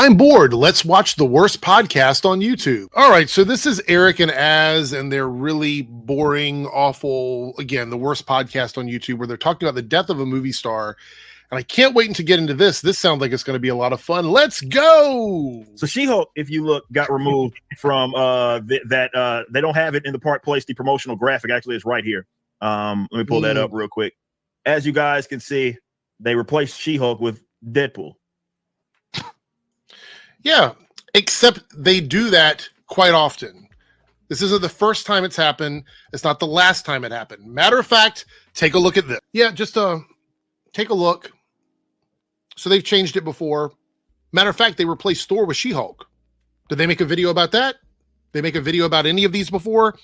I'm bored. Let's watch the worst podcast on YouTube. All right, so this is Eric and Az, and they're really boring, awful, again, the worst podcast on YouTube where they're talking about the death of a movie star. And I can't wait to get into this. This sounds like it's going to be a lot of fun. Let's go. So She-Hulk, if you look, got removed from they don't have it in the part place. The promotional graphic actually is right here. Let me pull that up real quick. As you guys can see, they replaced She-Hulk with Deadpool. Yeah, except they do that quite often. This isn't the first time it's happened. It's not the last time it happened. Matter of fact, take a look at this. Yeah, just take a look. So they've changed it before. Matter of fact, they replaced Thor with She-Hulk. Did they make a video about that? They make a video about any of these before?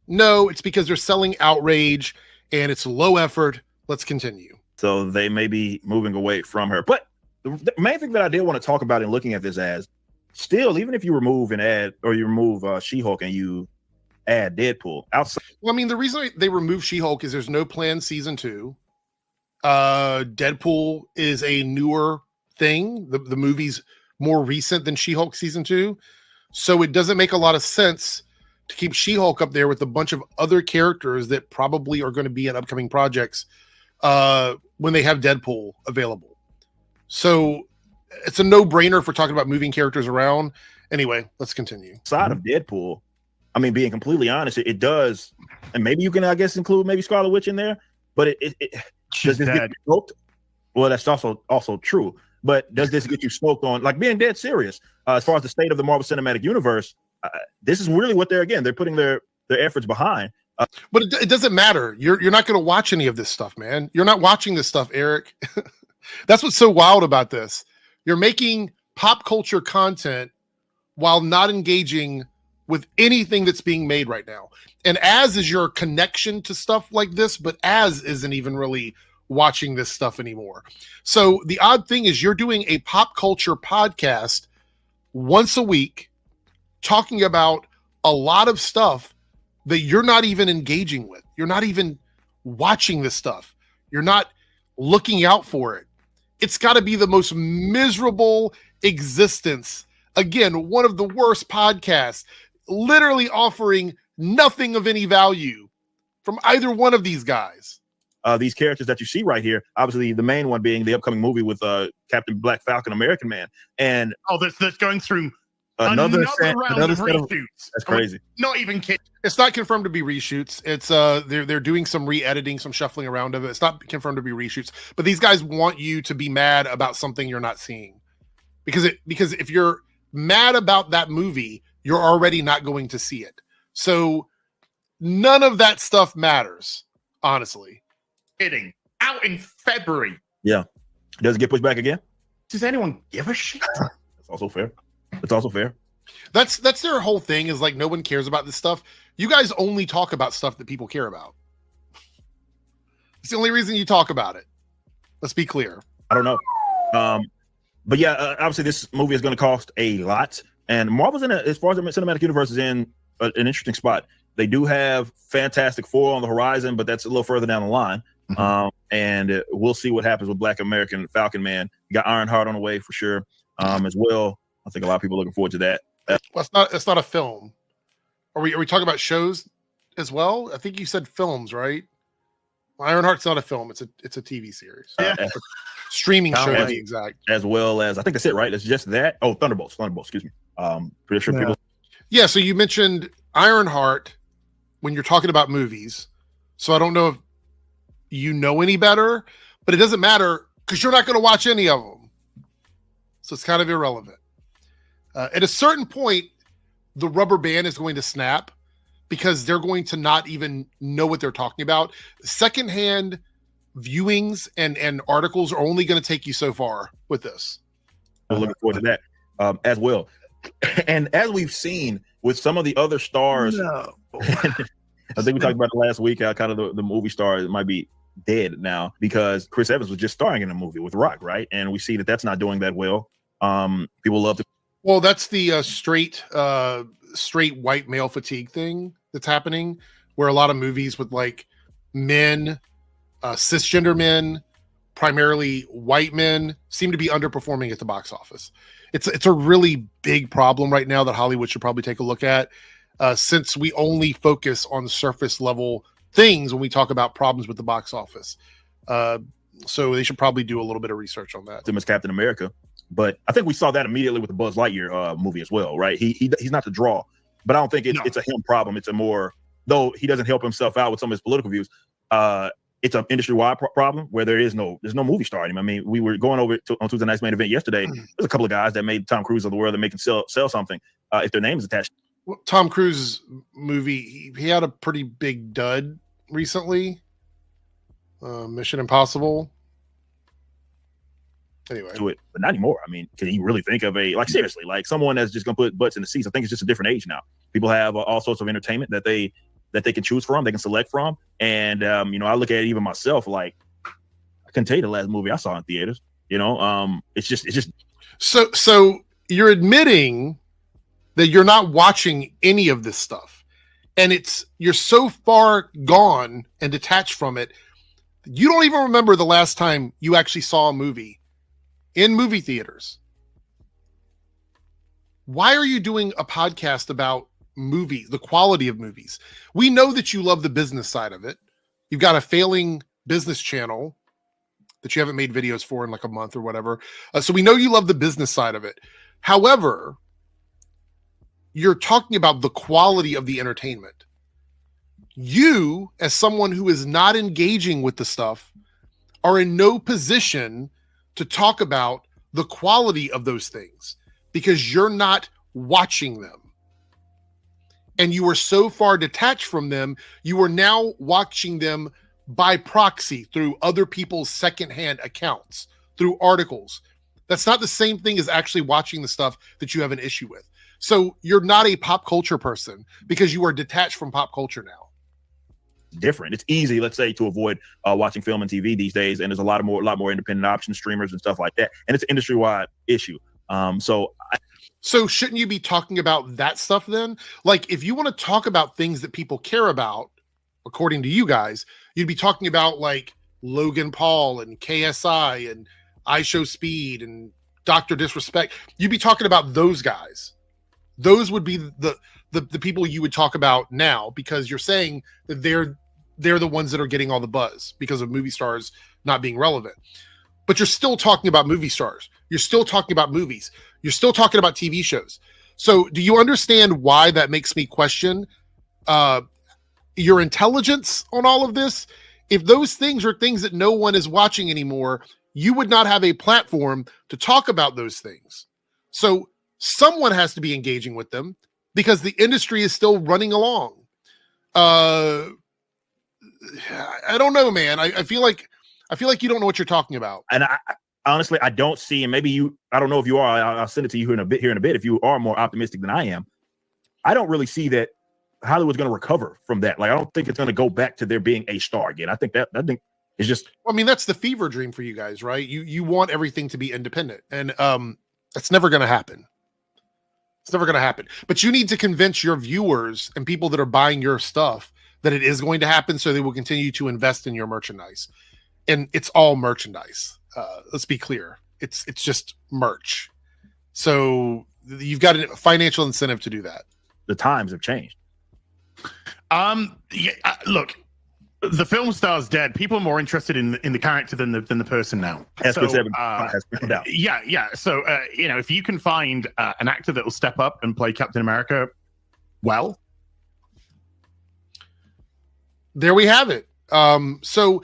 No, it's because they're selling outrage and it's low effort. Let's continue. So they may be moving away from her. But the main thing that I did want to talk about in looking at this as, still, even if you remove and add, or you remove She-Hulk and you add Deadpool outside. Well, I mean, the reason they remove She-Hulk is there's no planned season 2. Deadpool is a newer thing. The movie's more recent than She-Hulk season 2. So it doesn't make a lot of sense to keep She-Hulk up there with a bunch of other characters that probably are going to be in upcoming projects when they have Deadpool available. So it's a no-brainer if we're talking about moving characters around. Anyway, let's continue. Side of Deadpool, I mean, being completely honest, it does, and maybe you can, I guess, include maybe Scarlet Witch in there, but it does this get you stoked? Well, that's also true. But does this get you stoked on, like, being dead serious as far as the state of the Marvel Cinematic Universe? This is really what they're putting their efforts behind. But it doesn't matter. You're not going to watch any of this stuff, man. You're not watching this stuff, Eric. That's what's so wild about this. You're making pop culture content while not engaging with anything that's being made right now. And Az is your connection to stuff like this, but Az isn't even really watching this stuff anymore. So the odd thing is you're doing a pop culture podcast once a week talking about a lot of stuff that you're not even engaging with. You're not even watching this stuff. You're not looking out for it. It's got to be the most miserable existence. Again, one of the worst podcasts, literally offering nothing of any value from either one of these guys. These characters that you see right here, obviously the main one being the upcoming movie with Captain Black Falcon, American Man. And that's going through another round of reshoots. That's crazy. Not even kidding. It's not confirmed to be reshoots. It's they're doing some re-editing, some shuffling around of it. It's not confirmed to be reshoots, but these guys want you to be mad about something you're not seeing, because if you're mad about that movie, you're already not going to see it. So none of that stuff matters, honestly. Kidding. Out in February. Yeah. Does it get pushed back again? Does anyone give a shit? That's also fair. It's also fair. That's their whole thing, is like, no one cares about this stuff. You guys only talk about stuff that people care about. It's the only reason you talk about it. Let's be clear. I don't know. But yeah, obviously this movie is going to cost a lot. And Marvel's as far as the cinematic universe is in an interesting spot. They do have Fantastic Four on the horizon, but that's a little further down the line. And we'll see what happens with Black American Falcon Man. You got Ironheart on the way for sure, as well. I think a lot of people are looking forward to that. Well, it's not a film. Are we talking about shows as well? I think you said films, right? Well, Ironheart's not a film. It's a TV series. Streaming show to be exact. As well as, I think that's it, right? It's just that. Oh, Thunderbolts, excuse me. Pretty sure people. Yeah, so you mentioned Ironheart when you're talking about movies. So I don't know if you know any better, but it doesn't matter because you're not going to watch any of them. So it's kind of irrelevant. At a certain point, the rubber band is going to snap because they're going to not even know what they're talking about. Secondhand viewings and articles are only going to take you so far with this. I'm looking forward to that as well. And as we've seen with some of the other stars, I think we talked about it last week, how kind of the movie stars might be dead now because Chris Evans was just starring in a movie with Rock, right? And we see that that's not doing that well. People love to. Well, that's the straight white male fatigue thing that's happening, where a lot of movies with like men, cisgender men, primarily white men, seem to be underperforming at the box office. It's a really big problem right now that Hollywood should probably take a look at, since we only focus on surface level things when we talk about problems with the box office. So they should probably do a little bit of research on that. Him as Captain America, but I think we saw that immediately with the Buzz Lightyear movie as well, right? He's not the draw, but I don't think it's a him problem. It's a more, though he doesn't help himself out with some of his political views. It's an industry-wide problem where there's no movie star anymore. I mean, we were going over on Tuesday Night's Main Event yesterday. There's a couple of guys that made Tom Cruise of the world that make him sell something if their name is attached. Well, Tom Cruise's movie, he had a pretty big dud recently. Mission Impossible. Anyway, To it, but not anymore. I mean, can you really think of seriously, like someone that's just gonna put butts in the seats? I think it's just a different age now. People have all sorts of entertainment that they can choose from, they can select from, and I look at it even myself. Like, I couldn't tell you the last movie I saw in theaters. It's just. So you're admitting that you're not watching any of this stuff, and you're so far gone and detached from it. You don't even remember the last time you actually saw a movie in movie theaters. Why are you doing a podcast about movies, the quality of movies? We know that you love the business side of it. You've got a failing business channel that you haven't made videos for in like a month or whatever. So we know you love the business side of it. However, you're talking about the quality of the entertainment. You, as someone who is not engaging with the stuff, are in no position to talk about the quality of those things because you're not watching them. And you are so far detached from them, you are now watching them by proxy through other people's secondhand accounts, through articles. That's not the same thing as actually watching the stuff that you have an issue with. So you're not a pop culture person because you are detached from pop culture now. Different. It's easy, let's say, to avoid watching film and TV these days, and there's a lot more independent option streamers and stuff like that, and it's an industry-wide issue. So shouldn't you be talking about that stuff then? Like, if you want to talk about things that people care about, according to you guys, you'd be talking about like Logan Paul and KSI and I Show Speed and Dr. Disrespect. You'd be talking about those guys. Those would be the people you would talk about now, because you're saying that they're the ones that are getting all the buzz because of movie stars not being relevant. But you're still talking about movie stars. You're still talking about movies. You're still talking about TV shows. So do you understand why that makes me question your intelligence on all of this? If those things are things that no one is watching anymore, you would not have a platform to talk about those things. So someone has to be engaging with them because the industry is still running along. I don't know, man. I feel like you don't know what you're talking about. And I honestly, I don't see, and maybe I don't know if you are, I'll send it to you here in a bit, if you are more optimistic than I am. I don't really see that Hollywood's going to recover from that. Like, I don't think it's going to go back to there being a star again. I think it's just, I mean, that's the fever dream for you guys, right? You want everything to be independent, and that's never going to happen. It's never going to happen. But you need to convince your viewers and people that are buying your stuff that it is going to happen, so they will continue to invest in your merchandise. And it's all merchandise. Let's be clear. It's just merch. So you've got a financial incentive to do that. The times have changed. Look, the film star's dead. People are more interested in the character than the person now. Has no doubt. Yeah. So if you can find an actor that will step up and play Captain America, well, there we have it. So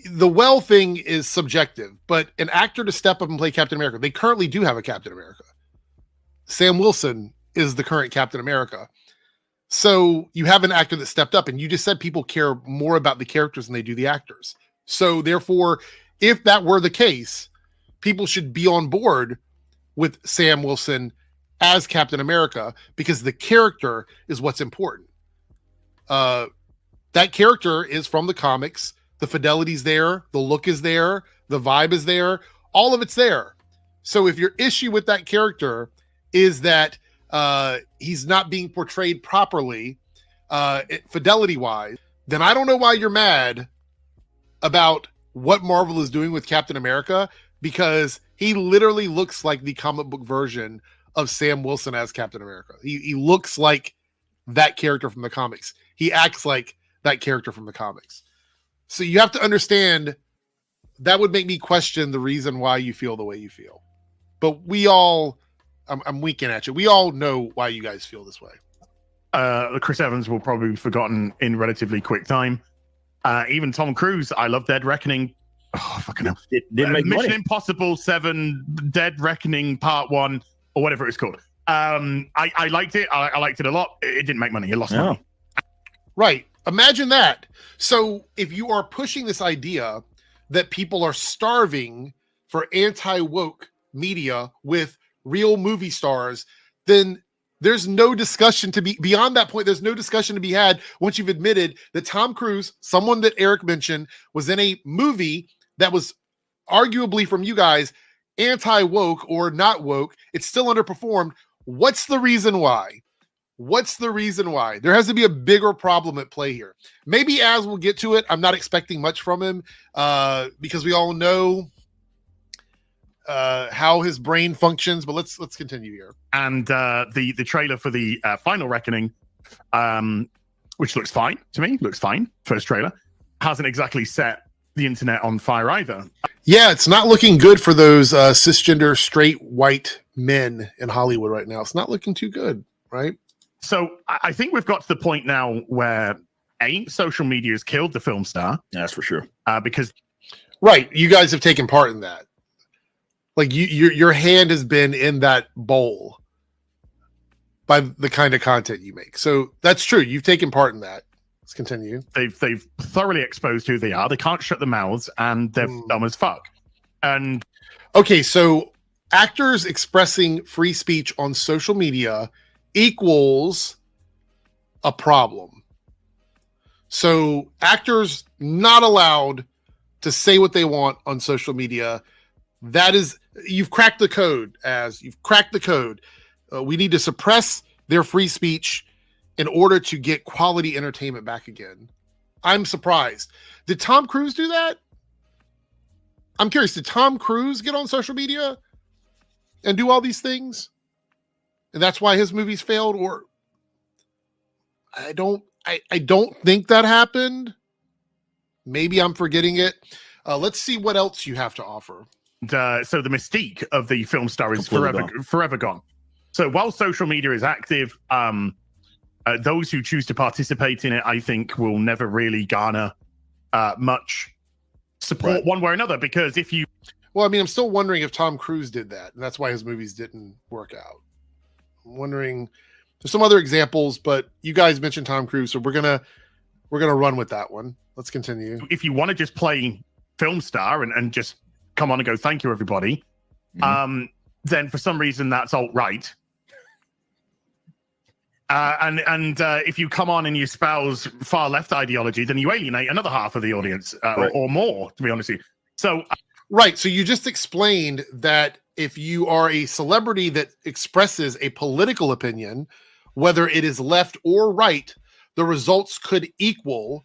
the well thing is subjective, but an actor to step up and play Captain America, they currently do have a Captain America. Sam Wilson is the current Captain America. So you have an actor that stepped up, and you just said people care more about the characters than they do the actors. So therefore, if that were the case, people should be on board with Sam Wilson as Captain America, because the character is what's important. That character is from the comics. The fidelity's there. The look is there. The vibe is there. All of it's there. So if your issue with that character is that he's not being portrayed properly, fidelity-wise, then I don't know why you're mad about what Marvel is doing with Captain America, because he literally looks like the comic book version of Sam Wilson as Captain America. He looks like that character from the comics. He acts like that character from the comics. So you have to understand that would make me question the reason why you feel the way you feel. But we all, I'm winking at you. We all know why you guys feel this way. Chris Evans will probably be forgotten in relatively quick time. Even Tom Cruise, I love Dead Reckoning. Oh, fucking hell. It didn't make Mission money. Impossible 7, Dead Reckoning Part 1, or whatever it's called. I liked it. I liked it a lot. It didn't make money. It lost money. Right. Imagine that. So if you are pushing this idea that people are starving for anti-woke media with real movie stars, then there's no discussion to be beyond that point. There's no discussion to be had once you've admitted that Tom Cruise, someone that Eric mentioned, was in a movie that was arguably from you guys anti-woke or not woke. It's still underperformed. What's the reason why? What's the reason why? There has to be a bigger problem at play here. Maybe as we'll get to it, I'm not expecting much from him because we all know how his brain functions, but let's continue here. And the trailer for the Final Reckoning, which looks fine to me, looks fine. First trailer hasn't exactly set the internet on fire either. Yeah, it's not looking good for those cisgender straight white men in Hollywood right now. It's not looking too good, right? So I think we've got to the point now where social media has killed the film star. That's for sure. Because right, you guys have taken part in that. Like your hand has been in that bowl by the kind of content you make. So that's true. You've taken part in that. Let's continue. They've thoroughly exposed who they are. They can't shut their mouths, and they're dumb as fuck. And okay, so actors expressing free speech on social media equals a problem. So actors not allowed to say what they want on social media. That is, you've cracked the code. You've cracked the code. We need to suppress their free speech in order to get quality entertainment back again. I'm surprised. Did Tom Cruise do that? I'm curious. Did Tom Cruise get on social media and do all these things? And that's why his movies failed? Or I don't think that happened. Maybe I'm forgetting it. Let's see what else you have to offer. So the mystique of the film star is forever gone. So while social media is active, those who choose to participate in it, I think, will never really garner much support one way or another. Because if you... Well, I mean, I'm still wondering if Tom Cruise did that, and that's why his movies didn't work out. I'm wondering... There's some other examples, but you guys mentioned Tom Cruise, so we're gonna run with that one. Let's continue. If you want to just play film star and just come on and go, thank you, everybody, then for some reason that's alt-right. And if you come on and you espouse far left ideology, then you alienate another half of the audience or more, to be honest with you. So, right. So you just explained that if you are a celebrity that expresses a political opinion, whether it is left or right, the results could equal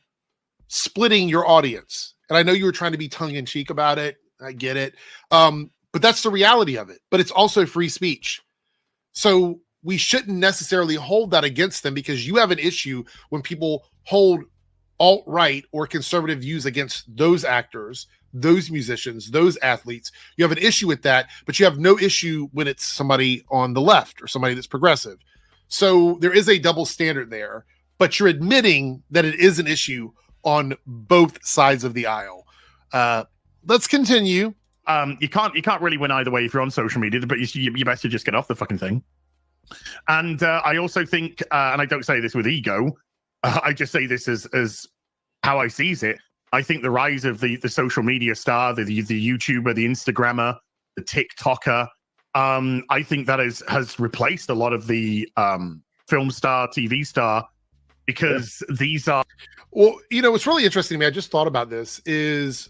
splitting your audience. And I know you were trying to be tongue-in-cheek about it. I get it. But that's the reality of it. But it's also free speech. So we shouldn't necessarily hold that against them, because you have an issue when people hold alt-right or conservative views against those actors, those musicians, those athletes. You have an issue with that, but you have no issue when it's somebody on the left or somebody that's progressive. So there is a double standard there, but you're admitting that it is an issue on both sides of the aisle. Let's continue. You can't really win either way if you're on social media, but you best to just get off the fucking thing. And I also think, and I don't say this with ego, I just say this as how I sees it. I think the rise of the social media star, the YouTuber, the Instagrammer, the TikToker, I think that has replaced a lot of the film star, TV star, because these are... Well, you know, what's really interesting to me, I just thought about this, is,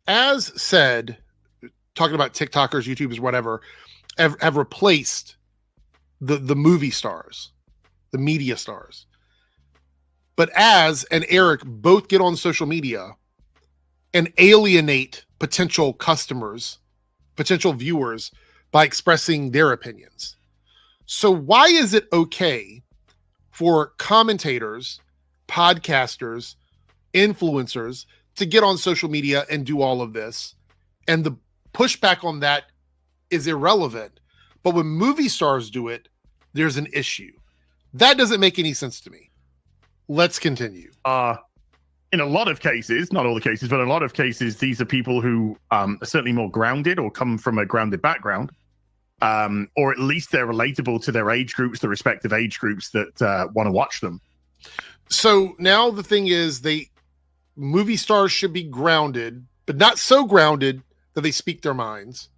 as said, talking about TikTokers, YouTubers, whatever, have replaced the movie stars, the media stars. But as and Eric both get on social media and alienate potential customers, potential viewers by expressing their opinions. So why is it okay for commentators, podcasters, influencers to get on social media and do all of this? And the pushback on that is irrelevant. But when movie stars do it, there's an issue. That doesn't make any sense to me. Let's continue. In a lot of cases, not all the cases, but in a lot of cases, these are people who are certainly more grounded or come from a grounded background, or at least they're relatable to their age groups, the respective age groups that want to watch them. So now the thing is, movie stars should be grounded, but not so grounded that they speak their minds.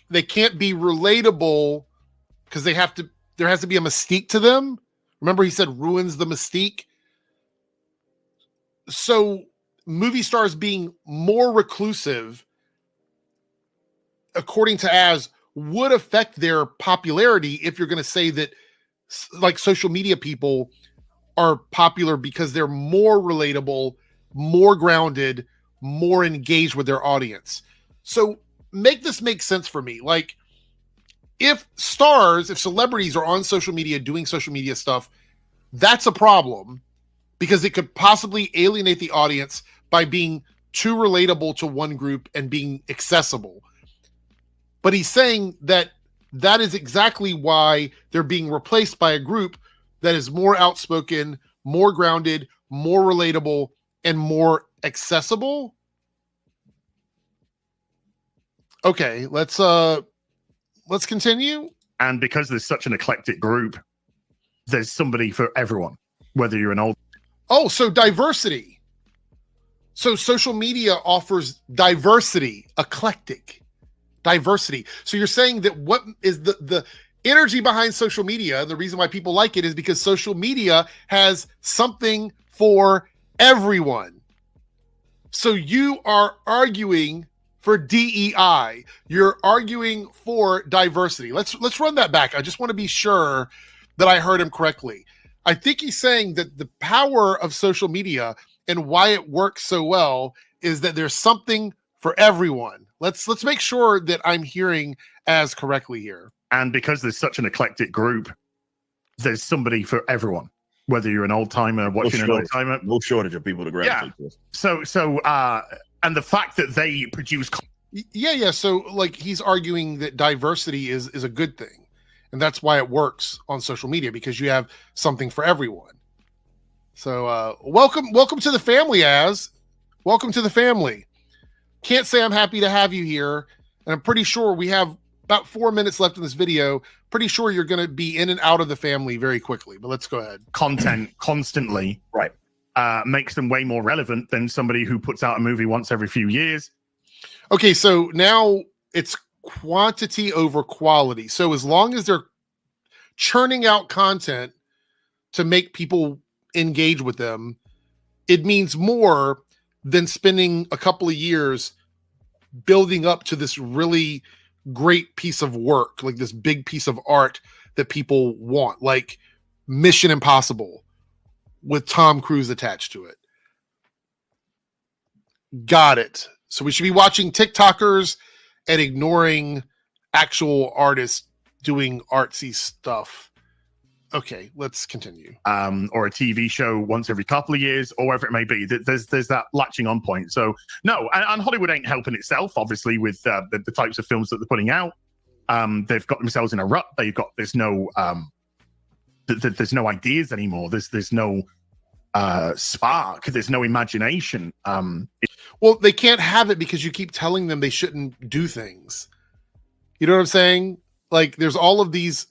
They can't be relatable because there has to be a mystique to them. Remember, he said ruins the mystique. So movie stars being more reclusive, according to Az, would affect their popularity if you're going to say that like social media people are popular because they're more relatable, more grounded, more engaged with their audience. So make this make sense for me. Like if celebrities are on social media doing social media stuff, that's a problem because it could possibly alienate the audience by being too relatable to one group and being accessible. But he's saying that is exactly why they're being replaced by a group that is more outspoken, more grounded, more relatable, and more accessible. Okay, let's continue. And because there's such an eclectic group, there's somebody for everyone, whether you're an old. Oh, so diversity. So social media offers diversity, eclectic diversity. So you're saying that what is the energy behind social media, the reason why people like it is because social media has something for everyone. So you are arguing for DEI. You're arguing for diversity. Let's run that back. I just want to be sure that I heard him correctly. I think he's saying that the power of social media and why it works so well is that there's something for everyone. Let's make sure that I'm hearing Az correctly here. And because there's such an eclectic group, there's somebody for everyone, whether you're an old timer watching an old timer. No shortage of people to gravitate to this. So and the fact that they produce. Yeah. So like he's arguing that diversity is a good thing. And that's why it works on social media, because you have something for everyone. So welcome to the family, Az. Welcome to the family. Can't say I'm happy to have you here. And I'm pretty sure we have about 4 minutes left in this video. Pretty sure you're going to be in and out of the family very quickly. But let's go ahead. Content constantly makes them way more relevant than somebody who puts out a movie once every few years. Okay, so now it's quantity over quality. So as long as they're churning out content to make people engage with them, it means more than spending a couple of years building up to this really great piece of work, like this big piece of art that people want, like Mission Impossible with Tom Cruise attached to it. Got it. So we should be watching TikTokers and ignoring actual artists doing artsy stuff. Okay, let's continue. Or a TV show once every couple of years, or whatever it may be. There's that latching on point. So no, and Hollywood ain't helping itself, obviously, with the types of films that they're putting out. They've got themselves in a rut. There's no ideas anymore. There's no spark. There's no imagination. Well, they can't have it because you keep telling them they shouldn't do things. You know what I'm saying? Like there's all of these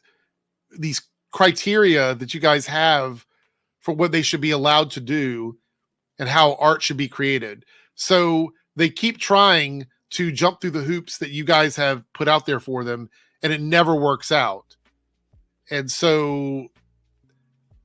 criteria that you guys have for what they should be allowed to do and how art should be created. So they keep trying to jump through the hoops that you guys have put out there for them, and it never works out. And so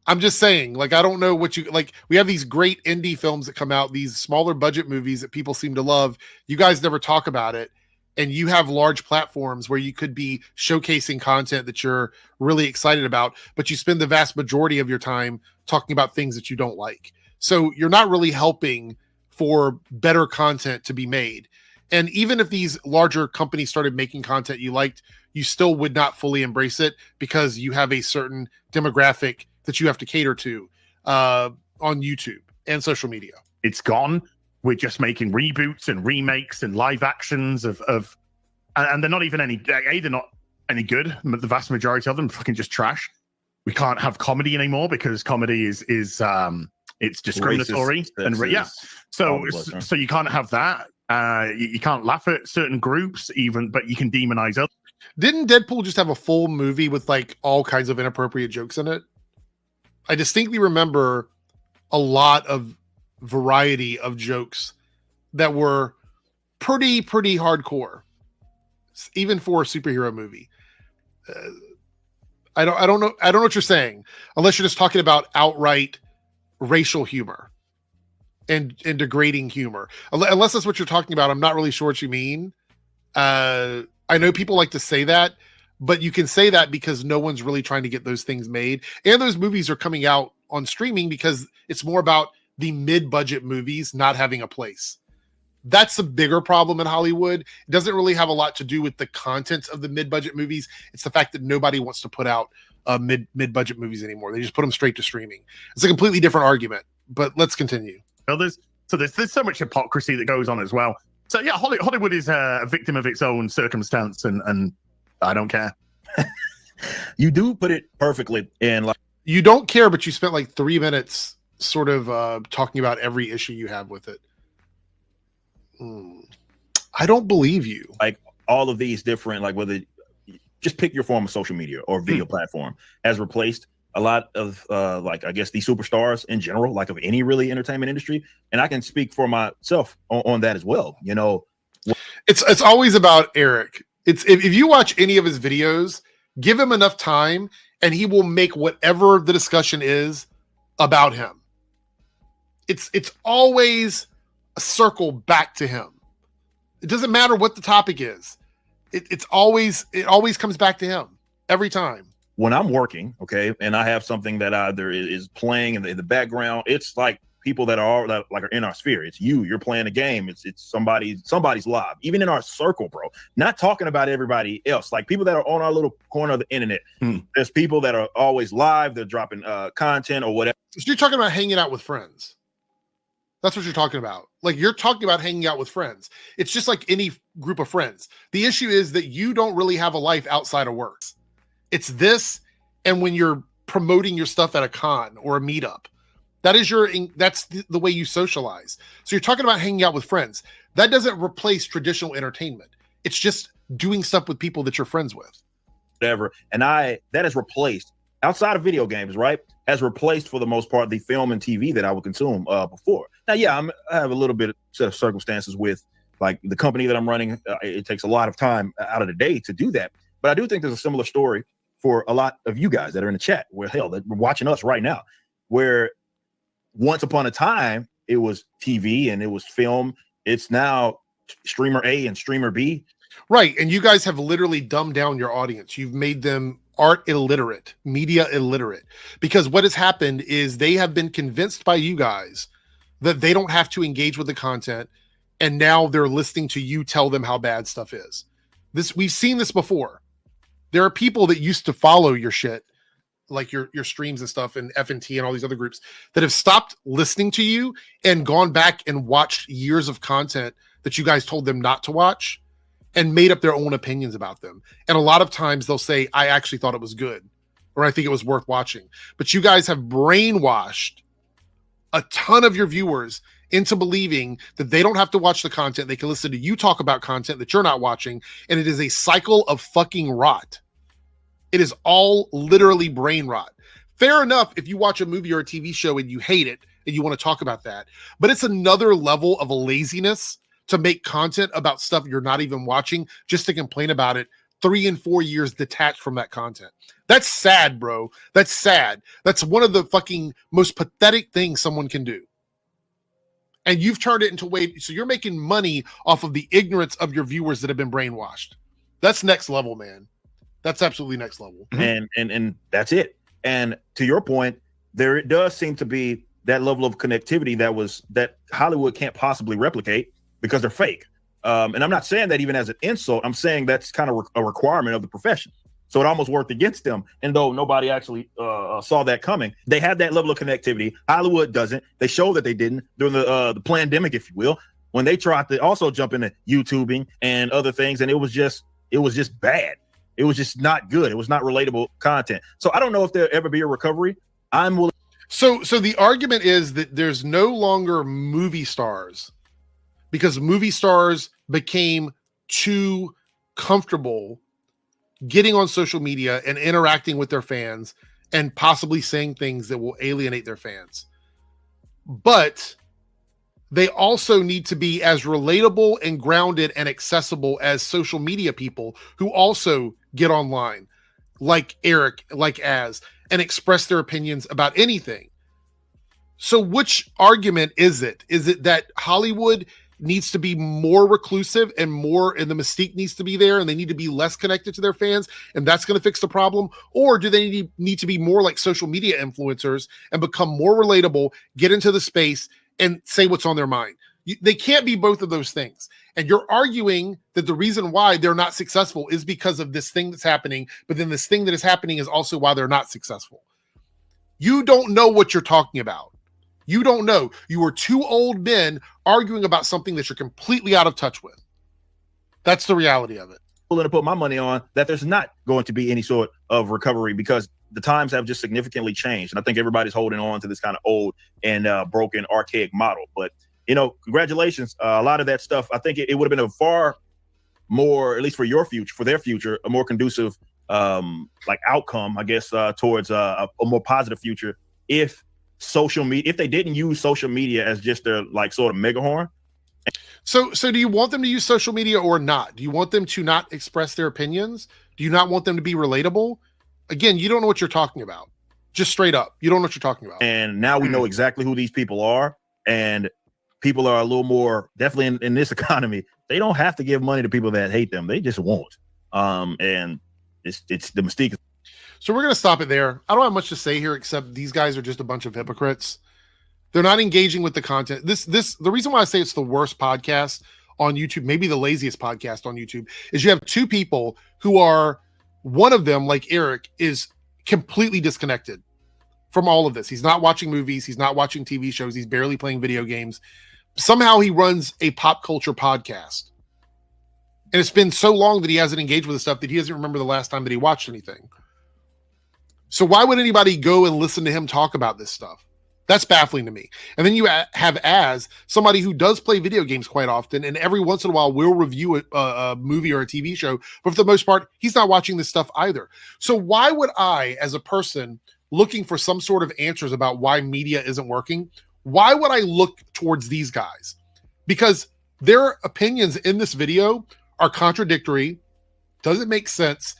I'm just saying, like, I don't know what you like. We have these great indie films that come out, these smaller budget movies that people seem to love. You guys never talk about it. And you have large platforms where you could be showcasing content that you're really excited about, but you spend the vast majority of your time talking about things that you don't like. So you're not really helping for better content to be made. And even if these larger companies started making content you liked, you still would not fully embrace it because you have a certain demographic that you have to cater to on YouTube and social media. It's gone. We're just making reboots and remakes and live actions and they're not even any, they're not any good. The vast majority of them are fucking just trash. We can't have comedy anymore because comedy is it's discriminatory so you can't have that. You can't laugh at certain groups but you can demonize others. Didn't Deadpool just have a full movie with like all kinds of inappropriate jokes in it? I distinctly remember a lot of variety of jokes that were pretty hardcore, even for a superhero movie. I don't know what you're saying, unless you're just talking about outright racial humor and degrading humor. Unless that's what you're talking about, I'm not really sure what you mean. I know people like to say that, but you can say that because no one's really trying to get those things made. And those movies are coming out on streaming because it's more about the mid-budget movies not having a place. That's a bigger problem in Hollywood. It doesn't really have a lot to do with the content of the mid-budget movies. It's the fact that nobody wants to put out mid-budget movies anymore. They just put them straight to streaming. It's a completely different argument, but let's continue. Well, there's so much hypocrisy that goes on as well. So yeah, Hollywood is a victim of its own circumstance, and I don't care. You do put it perfectly. And like, you don't care, but you spent like 3 minutes sort of talking about every issue you have with it. I don't believe you. Like all of these different, like whether just pick your form of social media or video platform has replaced a lot of like, I guess, the superstars in general, like of any really entertainment industry. And I can speak for myself on that as well. You know, it's always about Eric. It's if you watch any of his videos, give him enough time and he will make whatever the discussion is about him. It's always a circle back to him. It doesn't matter what the topic is. It always comes back to him every time. When I'm working, okay, and I have something that either is playing in the background, it's like people that are in our sphere. It's you're playing a game. It's somebody's live, even in our circle, bro. Not talking about everybody else, like people that are on our little corner of the internet. There's people that are always live. They're dropping content or whatever. So you're talking about hanging out with friends. That's what you're talking about. Like you're talking about hanging out with friends. It's just like any group of friends. The issue is that you don't really have a life outside of work. It's this, and when you're promoting your stuff at a con or a meetup, that's the way you socialize. So you're talking about hanging out with friends. That doesn't replace traditional entertainment. It's just doing stuff with people that you're friends with. Whatever. And that has replaced, outside of video games, right? Has replaced for the most part the film and TV that I would consume before. Now, yeah, I have a little bit of set of circumstances with like the company that I'm running. It takes a lot of time out of the day to do that. But I do think there's a similar story for a lot of you guys that are in the chat, where hell, that we're watching us right now, where once upon a time it was TV and it was film. It's now streamer A and streamer B. Right. And you guys have literally dumbed down your audience. You've made them art illiterate, media illiterate, because what has happened is they have been convinced by you guys that they don't have to engage with the content. And now they're listening to you tell them how bad stuff is. We've seen this before. There are people that used to follow your shit, like your streams and stuff, and FNT and all these other groups, that have stopped listening to you and gone back and watched years of content that you guys told them not to watch and made up their own opinions about them. And a lot of times they'll say, I actually thought it was good, or I think it was worth watching. But you guys have brainwashed a ton of your viewers into believing that they don't have to watch the content. They can listen to you talk about content that you're not watching. And it is a cycle of fucking rot. It is all literally brain rot. Fair enough if you watch a movie or a TV show and you hate it and you want to talk about that. But it's another level of a laziness to make content about stuff you're not even watching just to complain about it 3 and 4 years detached from that content. That's sad, bro. That's sad. That's one of the fucking most pathetic things someone can do. And you've turned it into a way, so you're making money off of the ignorance of your viewers that have been brainwashed. That's next level, man. That's absolutely next level. And that's it. And to your point, there does seem to be that level of connectivity that Hollywood can't possibly replicate because they're fake. And I'm not saying that even as an insult. I'm saying that's kind of a requirement of the profession. So it almost worked against them. And though nobody actually saw that coming, they had that level of connectivity. Hollywood doesn't. They showed that they didn't during the pandemic, if you will, when they tried to also jump into YouTubing and other things. And it was just bad. It was just not good. It was not relatable content. So I don't know if there'll ever be a recovery. I'm willing. So the argument is that there's no longer movie stars because movie stars became too comfortable getting on social media and interacting with their fans and possibly saying things that will alienate their fans. But they also need to be as relatable and grounded and accessible as social media people who also get online, like Eric, like Az, and express their opinions about anything. So which argument is it? Is it that Hollywood needs to be more reclusive and the mystique needs to be there and they need to be less connected to their fans and that's going to fix the problem? Or do they need to be more like social media influencers and become more relatable, get into the space and say what's on their mind? They can't be both of those things. And you're arguing that the reason why they're not successful is because of this thing that's happening, but then this thing that is happening is also why they're not successful. You don't know what you're talking about. You don't know. You are two old men arguing about something that you're completely out of touch with. That's the reality of it. I'm willing to put my money on that there's not going to be any sort of recovery because the times have just significantly changed. And I think everybody's holding on to this kind of old and broken, archaic model. But, congratulations. A lot of that stuff, I think it would have been a far more, at least for your future, for their future, a more conducive outcome, I guess, towards a more positive future if social media, if they didn't use social media as just their sort of megahorn. So do you want them to use social media or not? Do you want them to not express their opinions? Do you not want them to be relatable? Again, you don't know what you're talking about. Just straight up. You don't know what you're talking about. And now we know exactly who these people are. And people are a little more, definitely in this economy, they don't have to give money to people that hate them. They just won't. And it's the mystique. So we're going to stop it there. I don't have much to say here, except these guys are just a bunch of hypocrites. They're not engaging with the content. The reason why I say it's the worst podcast on YouTube, maybe the laziest podcast on YouTube, is you have two people who are, one of them, like Eric, is completely disconnected from all of this. He's not watching movies. He's not watching TV shows. He's barely playing video games. Somehow he runs a pop culture podcast. And it's been so long that he hasn't engaged with the stuff that he doesn't remember the last time that he watched anything. So why would anybody go and listen to him talk about this stuff? That's baffling to me. And then you have Az, somebody who does play video games quite often, and every once in a while will review a movie or a TV show, but for the most part, he's not watching this stuff either. So why would I, as a person looking for some sort of answers about why media isn't working, why would I look towards these guys? Because their opinions in this video are contradictory, doesn't make sense,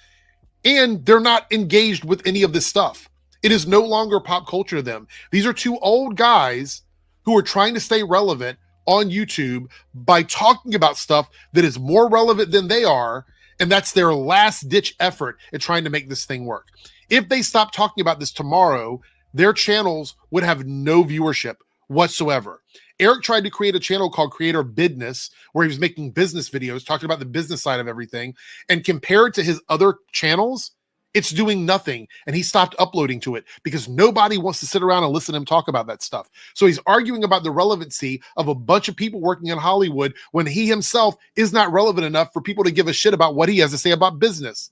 and they're not engaged with any of this stuff. It is no longer pop culture to them. These are two old guys who are trying to stay relevant on YouTube by talking about stuff that is more relevant than they are, and that's their last-ditch effort at trying to make this thing work. If they stop talking about this tomorrow, their channels would have no viewership whatsoever. Eric tried to create a channel called Creator Business, where he was making business videos, talking about the business side of everything, and compared to his other channels, it's doing nothing. And he stopped uploading to it because nobody wants to sit around and listen to him talk about that stuff. So he's arguing about the relevancy of a bunch of people working in Hollywood when he himself is not relevant enough for people to give a shit about what he has to say about business.